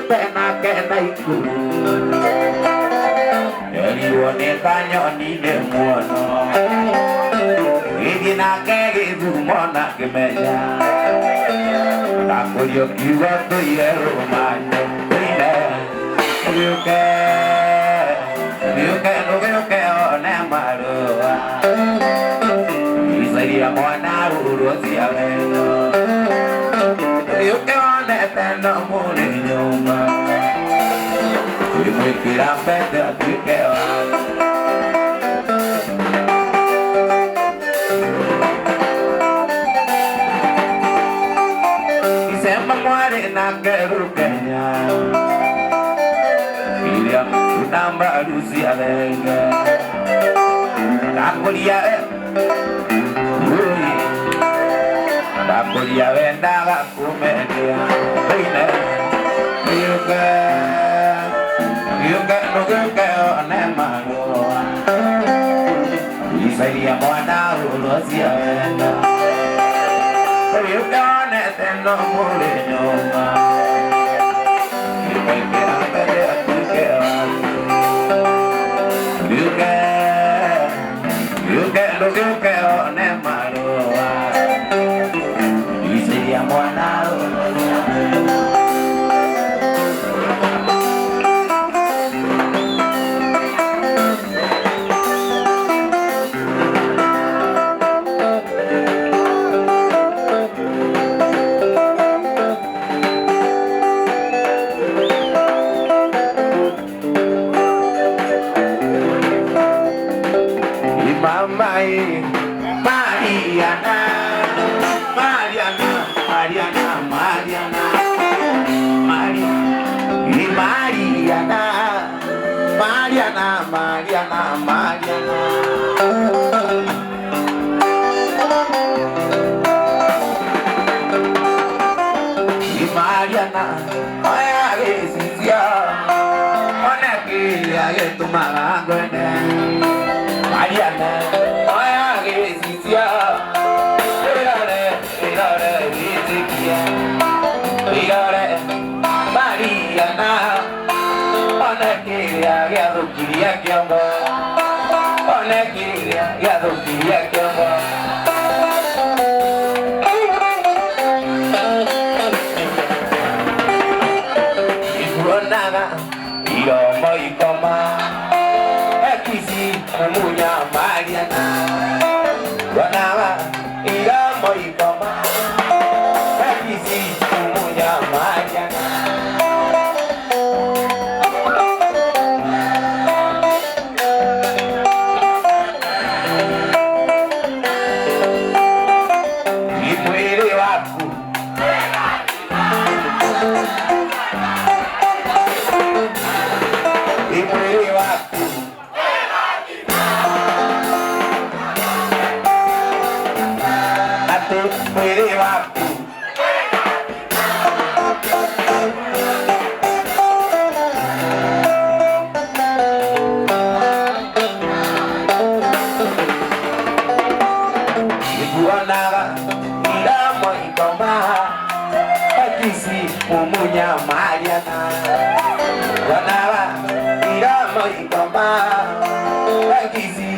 tena kena iku Eli wone kanyo nine muono Igi nake gizu mona kemeja Tako yo kiwa to yero mayo Ine Yuke Yuke one marua Isaria mwana urosi aveno Yuke one teno mune nyuma Mwikira pete atike wano Isemba mwari na keru Kenya Iliam utamba alusi alega Nakulia Nakulia wendaga kumedia Bine Yuke Yuke one marua Isaiya mwana ulosi avenda Yuke one teno mule nyuma Yuke kira pede atike watu Yuke one marua Isaiya mwana ulosi avenda Mariana, oya besizia, onaki ayetu magwene. Mariana, oya besizia, irare bizikia, irare Mariana, onaki ayetu kiria kiombo, onaki ayetu kiria kiombo. Yo moi koma Ekisi munya Mariana Wanawa Yo moi koma Ekisi munya Mariana Imwele waku Imwele waku Ate mwele waku Iguanaga Iramo ikoma Ekisi mumunya Mariana Iguanaga Iramo ikoma Ekisi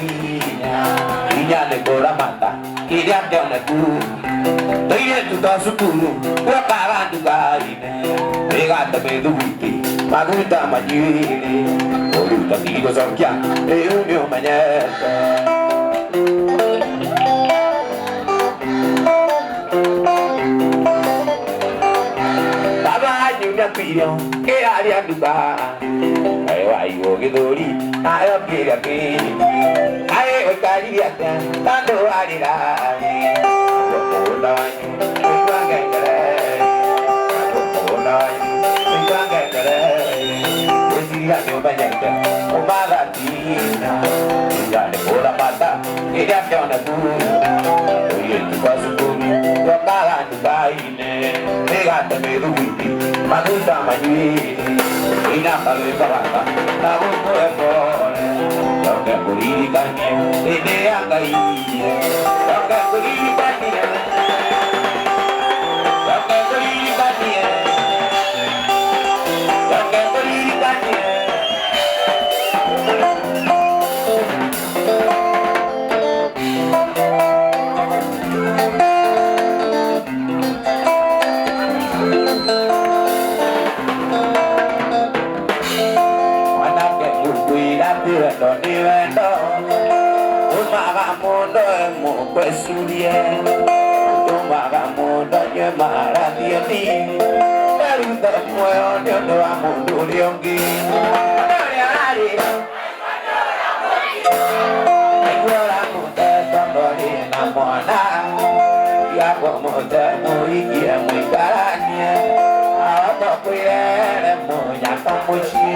Pina, Pina de Coramata, Kiria de Oneku, Toire to Tasukuru, Wakara to Garine, Regata Meduki, Maguta Majiri, Oluta Tigos of Kia, Eunio Maneta. Que haría tu cara, ay, que dori, ay, que aquí, ay, caría tanto haría, Maguta Majui, Ina Kalibara, Nabuko Efore, Dr. Kurika, Idea Kai, Dr. Kurika, Dr. Kurika, Dr. Kurika. Presudien, tomagamundo ye maradieni, daruda mueo nyono amundu liongi. Ayora mute tondori namona, ya mute muigi muikaranye, ato kuire muya kamushi,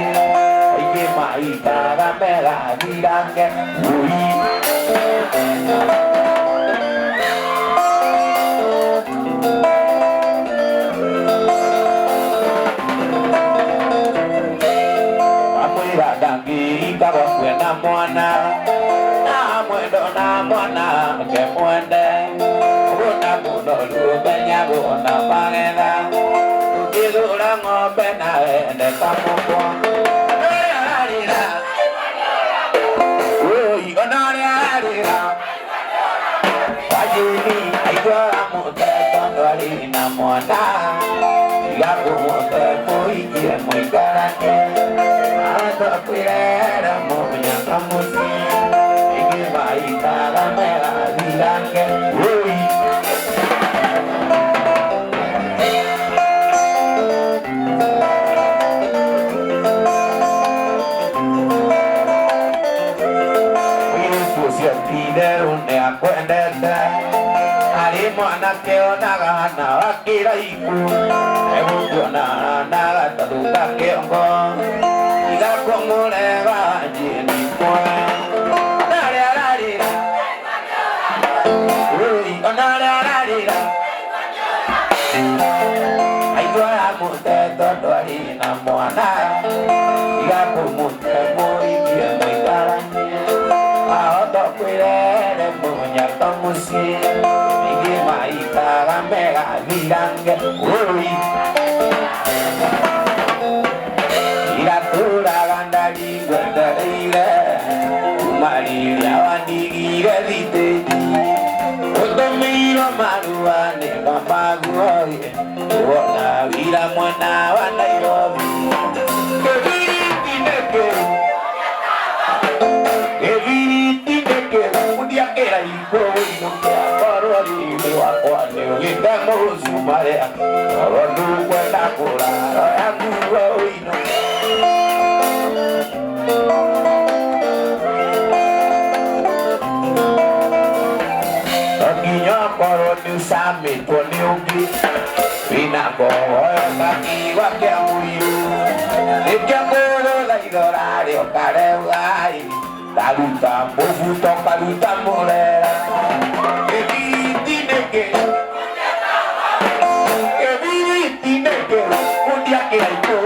ye maitara mera dirange ui. Na mwana ke mwende una muno lubenya una pangena ukizura ngombe na ende kamukwa arira oi onarira wajini aigwa mute tondori na mwana yapo mute muikie muikarake ato kwirera munya kamusi Maitara mera dirange ui. Usi atidero ne akwendete ari mwana keo nagana wakira iku ebukiona naga taruka keongo igakomureba jini mwe Ayora mute tondori na mwana Igapo mute muikie muikaranye Aoto kwirere munya kamusi Igi maitara mega virange ui Iratura gandari gwendareire Umariria wandigire viteji Miro maruane kamaguoi Uona vira mwana wa Nairobi Keviri tineke Mudia era iko Inukia korori Wakwane Ugita mosu marea Orodu kwenda kura Royaku ino Koroni sami koni ugi Vina kohoyo kaki wake amuiru Ikia kuro la idorari o kareuai Daluta mufuto kaluta murera Keviri tineke Mundia kira iko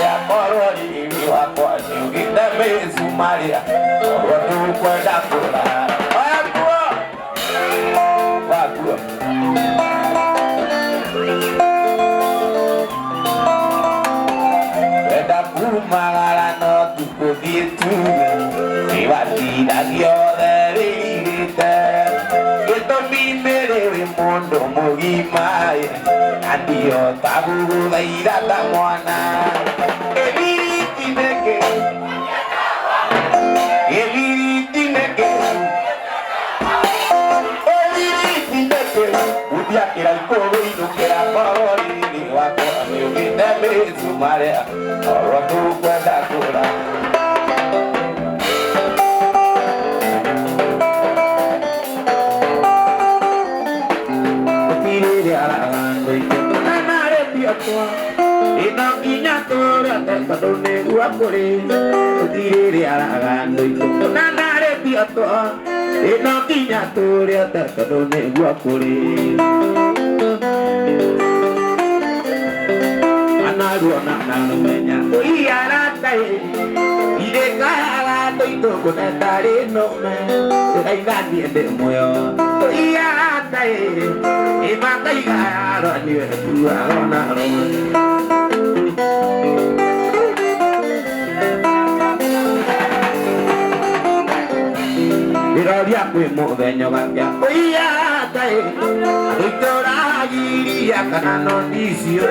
Ya koroni wakwani ugita mesu maria Watu kwenda kura Magala no tu cogitu, mi batida dio mondo mugima Adio tabu daira da mwana Ebiri tineke Udia kira ikoro inukera korori ni wako Amiyugine bezu marea Orotu kweda kura Utiriri alagan doiko Nanare piakwa Inakinya tora Tekadone guapore Utiriri alagan doiko Nanare piakwa Inakinya tora Tekadone guapore Anaruo nanamenya Iaratai Idekala doito Kunetare no me Kainani ende moyo Iaratai Imatai garo Niwe tua Rona Iraria kwe mubenyo gakya Iaratai Doitora Iria kana notizio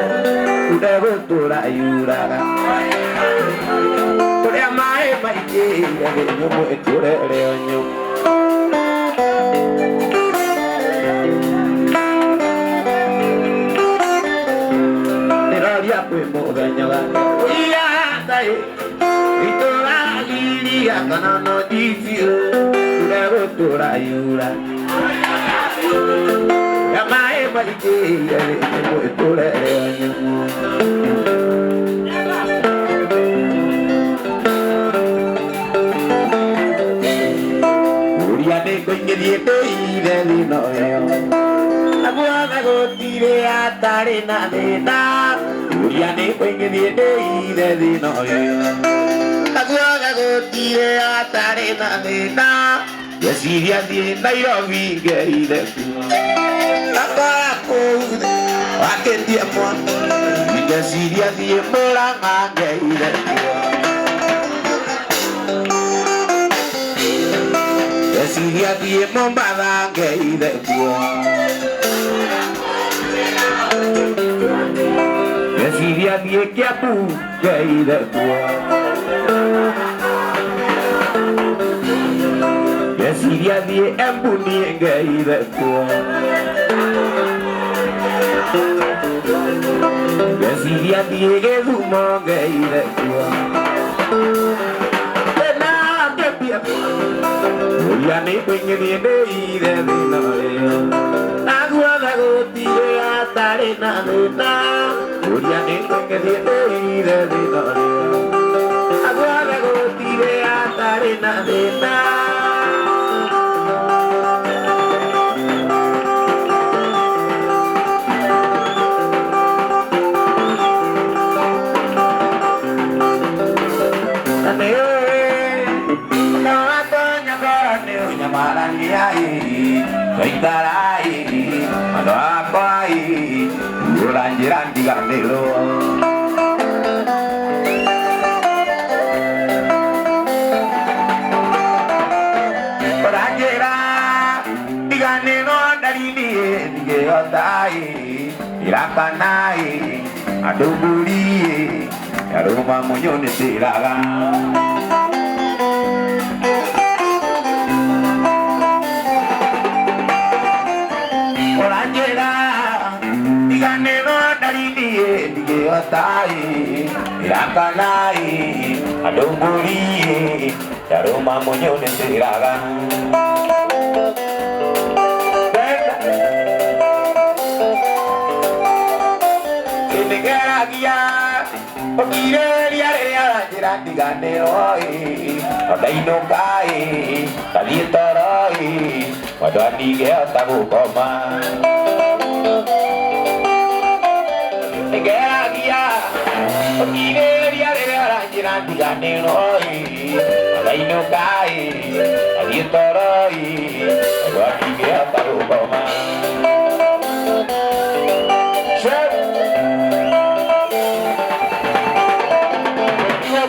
Udego tora yuraga Korea mae maike Nyomo etore leonyo Iraria kwe mubenyo gakya Iaratai Doitora Iria kana notizio Udego tora yuraga Yamae maike Nyomo etore leonyo Diete ire dino yo Agua gotire atare na nena Uriane kwenge diete ire dino yo Agua gotire atare na nena Yesiria di Nairobi ge ire Agua koude Aketia mwa Yesiria di Moranga ge ire Siria die mombada geide kuo Siria die kiapu geide kuo Siria die embuni geide kuo Siria die gezumo geide kuo Uriane kwenye niende ire dino yo Agua gotire atare na nena Uriane kwenye niende ire dino yo Agua gotire atare na nena Kaitarai, madapai, ulanjiran di gandelo. Ulanjiran di gandelo dari dia otai, irakanai, adu buli, rumah munyon silakan. Tai irakanai adunguri daruma munyo nesiraga Sinegera gia okire ria jirandi gane oi odaino kai talitoroi wadani ge tabu koma Okireria jiran digane noi alaino kai alitoroi waki ge taru koma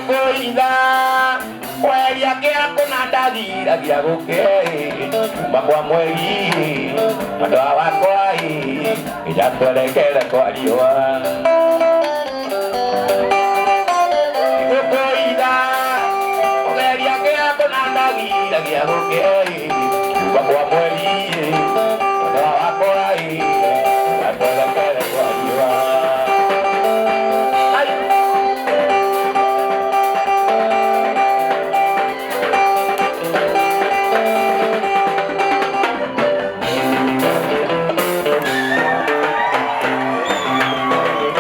Koida, where ya ke akonada ndagiragia gũkĩ makwa mweri andũ wakwa ijatwerekere kwa riũa gũkũida ũgeria kĩambo na ndagiragia gũkĩ makwa mweri